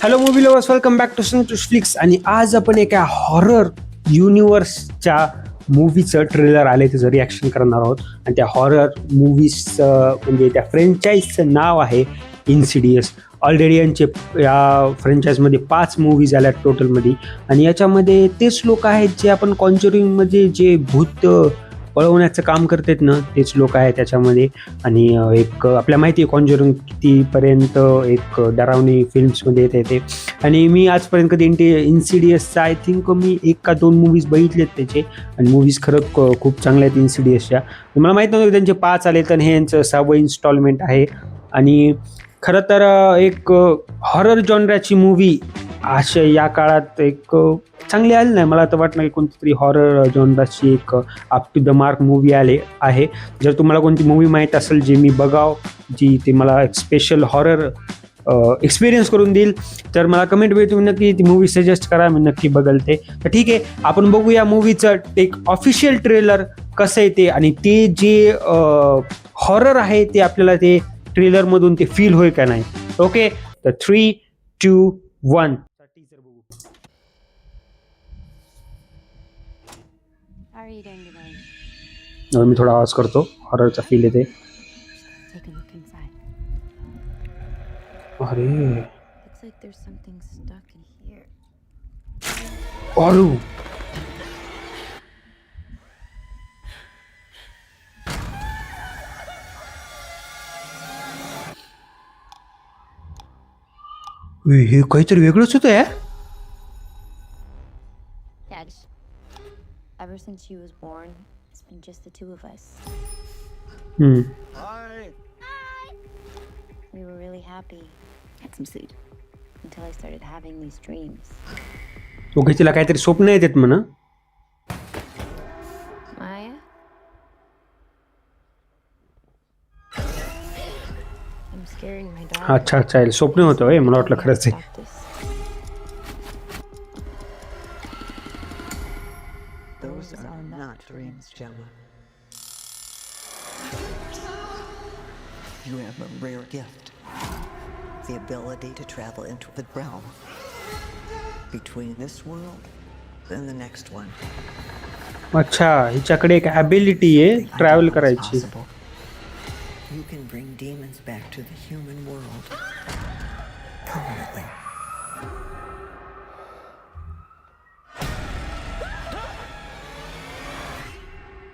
Hello movie lovers, welcome back to Santosh flicks. आणि आज आपण एका हॉरर युनिवर्सच्या मूवीचं ट्रेलर आले त्याचं रिॲक्शन करणार आहोत. आणि त्या हॉरर मूवीजचं म्हणजे त्या फ्रँचाईजचं नाव आहे इन्सिडियस. ऑलरेडी यांचे या फ्रँचाईजमध्ये 5 मूवीज आल्या टोटलमध्ये. आणि याच्यामध्ये तेच लोक आहेत जे आपण कॉन्ज्युरिंगमध्ये जे भूत पळवण्याचं काम करतात ना, तेच लोक आहेत त्याच्यामध्ये. आणि एक आपल्या माहिती आहे कॉन्ज्युरिंग कितीपर्यंत एक डरावणी फिल्म्समध्ये येते. आणि मी आजपर्यंत कधी इन्सिडियसचा आय थिंक मी 1 का 2 मूवीज बघितलेत त्याचे. आणि मूवीज खरंच खूप चांगल्या आहेत इन्सिडियसच्या. मला माहीत नव्हतं त्यांचे 5 आले, तर हे यांचं 6वं इन्स्टॉलमेंट आहे. आणि खरं तर एक हॉरर जॉनराची मूवी अशा या काळात एक चांगली आली नाही. मला तर वाटतं की कोणती तरी हॉरर जॉनराची एक up to the mark movie आले आहे. जर तुम्हाला कोणती मूवी माहीत असेल जी मी बघाव, जी ते मला एक स्पेशल हॉरर एक्सपिरियन्स करून देईल, तर मला कमेंटमध्ये तुम्ही नक्की ती मूवी सजेस्ट करा, मी नक्की बघेल ते. तर ठीक आहे, आपण बघूया मूवीचं एक ऑफिशियल ट्रेलर कसं आहे ते. आणि ते जे हॉरर आहे ते आपल्याला ते ट्रेलरमधून ते फील होईल का नाही. ओके, तर 3, 2, 1 टीजर बघू. मी थोडा आवाज करतो, हॉररचा फील येते. अरे अरे हे काहीतरी वेगळंच होतं यार. Dad, ever since she was born, it's been just the two of us. Hi. We were really happy. Had some seed. Until I started having these dreams. Okay, तिला काहीतरी स्वप्न येतात म्हणा. Maya? I'm scaring my dad. अच्छा अच्छा, स्वप्न होतं होय, मला वाटलं खरंच आहे. Those are not dreams, Gemma. You have a rare gift. The ability to travel into the realm between this world and the next one. अच्छा, हिच्याकडे एक ॲबिलिटी आहे ट्रॅव्हल करायची. You can bring demons back to the human world permanently.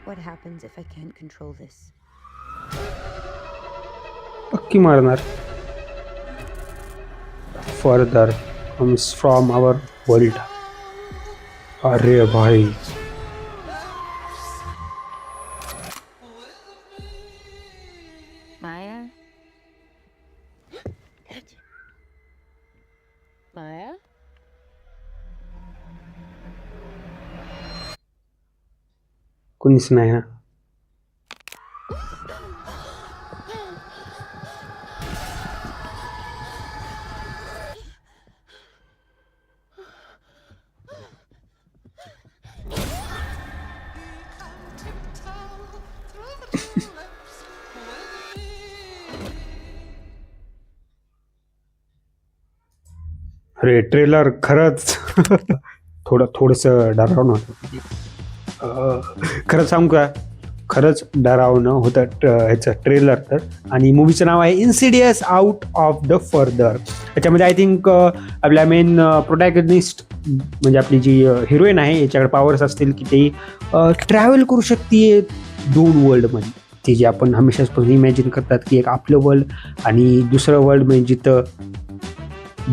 What happens if I can't control this? पक्की मारणार. Further comes from our world. अरे भाई, Maya? Maya? कुणीच नाही ना. अरे ट्रेलर खरंच थोडंसं डरावणं होतं. खरंच सांगू का, खरंच डरावणं होतं ह्याचं ट्रेलर तर. आणि मूवीचं नाव आहे insidious out of the further. याच्यामध्ये आय थिंक आपल्या मेन प्रोटॅगनिस्ट म्हणजे आपली जी हिरोईन आहे याच्याकडे पॉवर्स असतील की ते ट्रॅव्हल करू शकते 2 वर्ल्डमध्ये. ते जे आपण हमेशाच इमॅजिन करतात की एक आपलं वर्ल्ड आणि दुसरं वर्ल्ड म्हणजे जिथं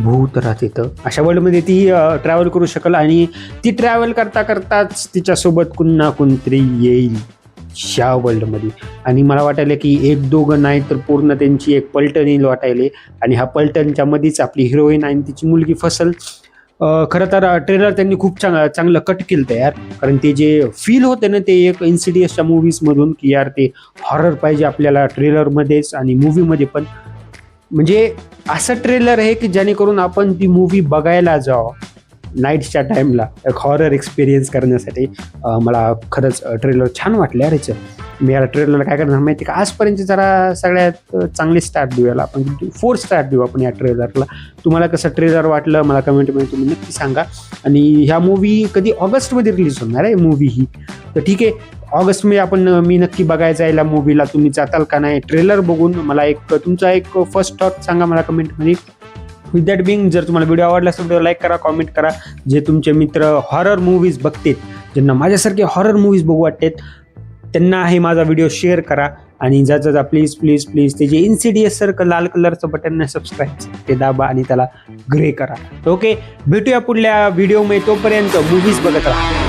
भूत राहते, तर अशा वर्ल्डमध्ये ती ट्रॅव्हल करू शकेल. आणि ती ट्रॅव्हल करता करताच तिच्यासोबत कुणा कोणतरी येईल ह्या वर्ल्डमध्ये. आणि मला वाटायला की 1-2 नाही तर पूर्ण त्यांची एक पलटण येईल वाटायले. आणि ह्या पलटणच्या मध्येच आपली हिरोईन आणि तिची मुलगी फसल. खरं तर ट्रेलर त्यांनी खूप चांगलं कट केलं तर यार. कारण ते जे फील होतं ना ते एक इन्सिडियसच्या मूवीजमधून की यार ते हॉरर पाहिजे आपल्याला ट्रेलरमध्येच आणि मूवीमध्ये पण. म्हणजे असं ट्रेलर आहे की जेणेकरून आपण ती मूवी बघायला जावं. नाईटच्या टाईमला एक हॉरर एक्सपिरियन्स करण्यासाठी मला खरंच ट्रेलर छान वाटलं यार याचं. मी या ट्रेलरला काय करणार माहिती का, आजपर्यंत जरा सगळ्यात चांगली स्टार्ट देऊ याला आपण, 4 स्टार देऊ आपण या ट्रेलरला. तुम्हाला कसं ट्रेलर वाटलं मला कमेंटमध्ये तुम्ही नक्की सांगा. आणि ह्या मूवी कधी ऑगस्टमध्ये रिलीज होणार आहे मूवी ही, तर ठीक आहे ऑगस्टमध्ये मी नक्की बघायचं आहे या मूवीला. तुम्ही जाताल का नाही ट्रेलर बघून मला तुमचा एक फर्स्ट थॉट सांगा मला कमेंटमध्ये. विथ दॅट बिंग, जर तुम्हाला व्हिडिओ आवडला असेल तर लाईक करा, कॉमेंट करा. जे तुमचे मित्र हॉरर मूवीज बघतात, ज्यांना माझ्यासारखे हॉरर मूवीज बघू वाटतात, त्यांना हे माझा व्हिडिओ शेअर करा. आणि जा प्लीज प्लीज प्लीज ते जे इन्सिडियस सारखं लाल कलरचं बटन नाही सबस्क्राईब ते दाबा आणि त्याला ग्रे करा. ओके, भेटूया पुढल्या व्हिडिओमध्ये. तोपर्यंत मूवीज बघत राहा.